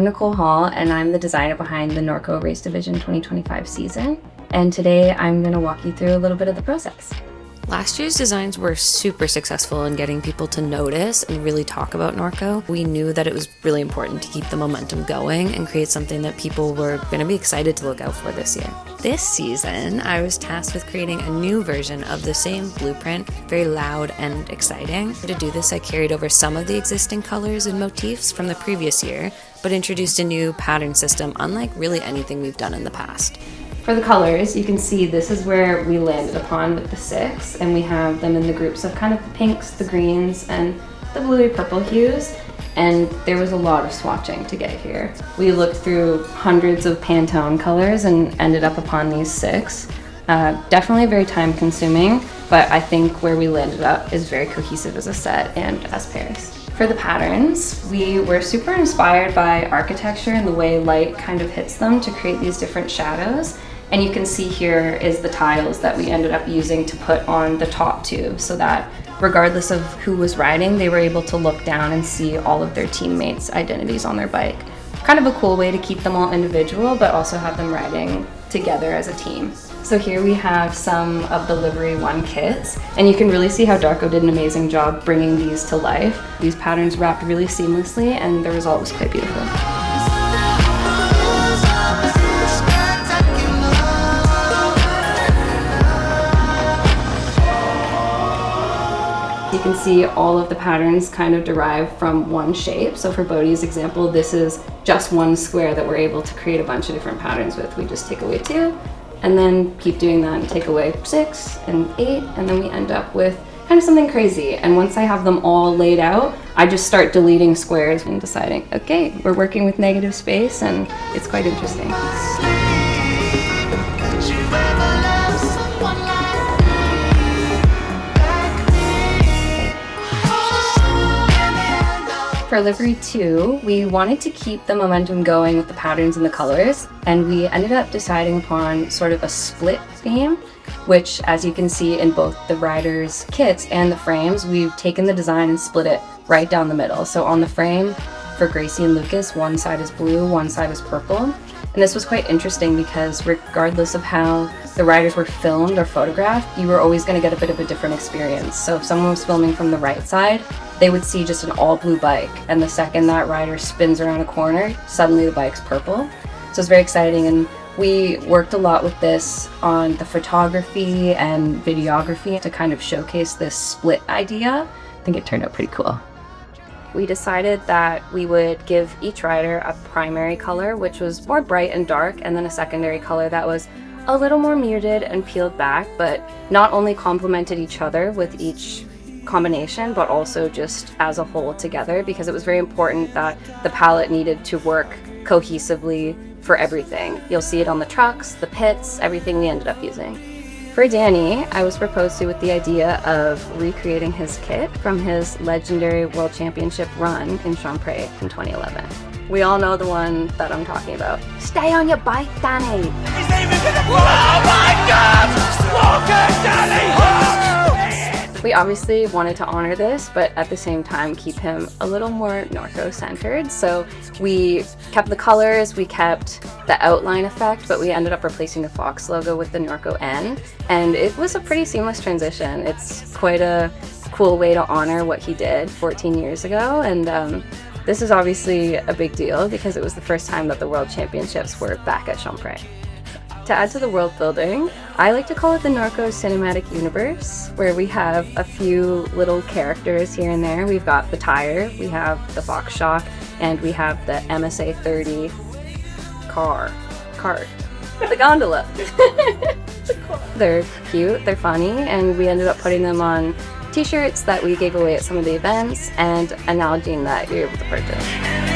Nicole Hall, and I'm the designer behind the Norco Race Division 2025 season. And today I'm going to walk you through a little bit of the process. Last year's designs were super successful in getting people to notice and really talk about Norco. We knew that it was really important to keep the momentum going and create something that people were going to be excited to look out for this year. This season, I was tasked with creating a new version of the same blueprint, very loud and exciting. To do this, I carried over some of the existing colors and motifs from the previous year, but introduced a new pattern system unlike really anything we've done in the past. For the colors, you can see this is where we landed upon with the 6, and we have them in the groups of kind of the pinks, the greens, and the bluey purple hues. And there was a lot of swatching to get here. We looked through hundreds of Pantone colors and ended up upon these 6. Definitely very time consuming, but I think where we landed up is very cohesive as a set and as pairs. For the patterns, we were super inspired by architecture and the way light kind of hits them to create these different shadows. And you can see here is the tiles that we ended up using to put on the top tube, so that regardless of who was riding, they were able to look down and see all of their teammates' identities on their bike. Kind of a cool way to keep them all individual, but also have them riding together as a team. So here we have some of the Livery 1 kits, and you can really see how Darko did an amazing job bringing these to life. These patterns wrapped really seamlessly, and the result was quite beautiful. You can see all of the patterns kind of derive from one shape. So for Bodhi's example, this is just one square that we're able to create a bunch of different patterns with. We just take away 2, and then keep doing that and take away 6 and 8, and then we end up with kind of something crazy. And once I have them all laid out, I just start deleting squares and deciding, okay, we're working with negative space, and it's quite interesting. For Livery 2, we wanted to keep the momentum going with the patterns and the colors, and we ended up deciding upon sort of a split theme, which, as you can see in both the riders' kits and the frames, we've taken the design and split it right down the middle. So on the frame, for Gracie and Lucas, one side is blue, one side is purple. And this was quite interesting because regardless of how the riders were filmed or photographed, you were always going to get a bit of a different experience. So if someone was filming from the right side, they would see just an all blue bike, and the second that rider spins around a corner, suddenly the bike's purple. So it's very exciting, and we worked a lot with this on the photography and videography to kind of showcase this split idea. I think it turned out pretty cool. We decided that we would give each rider a primary color, which was more bright and dark, and then a secondary color that was a little more muted and peeled back, but not only complemented each other with each combination, but also just as a whole together, because it was very important that the palette needed to work cohesively for everything. You'll see it on the trucks, the pits, everything we ended up using. For Danny, I was proposed to with the idea of recreating his kit from his legendary World Championship run in Champray in 2011. We all know the one that I'm talking about. Stay on your bike, Danny! He's even gonna blow! Oh my God! Smoker Danny! Oh! We obviously wanted to honor this, but at the same time keep him a little more Norco-centered. So we kept the colors, we kept the outline effect, but we ended up replacing the Fox logo with the Norco N. And it was a pretty seamless transition. It's quite a cool way to honor what he did 14 years ago. And this is obviously a big deal because it was the first time that the World Championships were back at Champray. To add to the world building, I like to call it the Norco Cinematic Universe, where we have a few little characters here and there. We've got the tire, we have the Fox shock, and we have the MSA 30 cart, the gondola. They're cute, they're funny, and we ended up putting them on t-shirts that we gave away at some of the events and an Nalgene that you're able to purchase.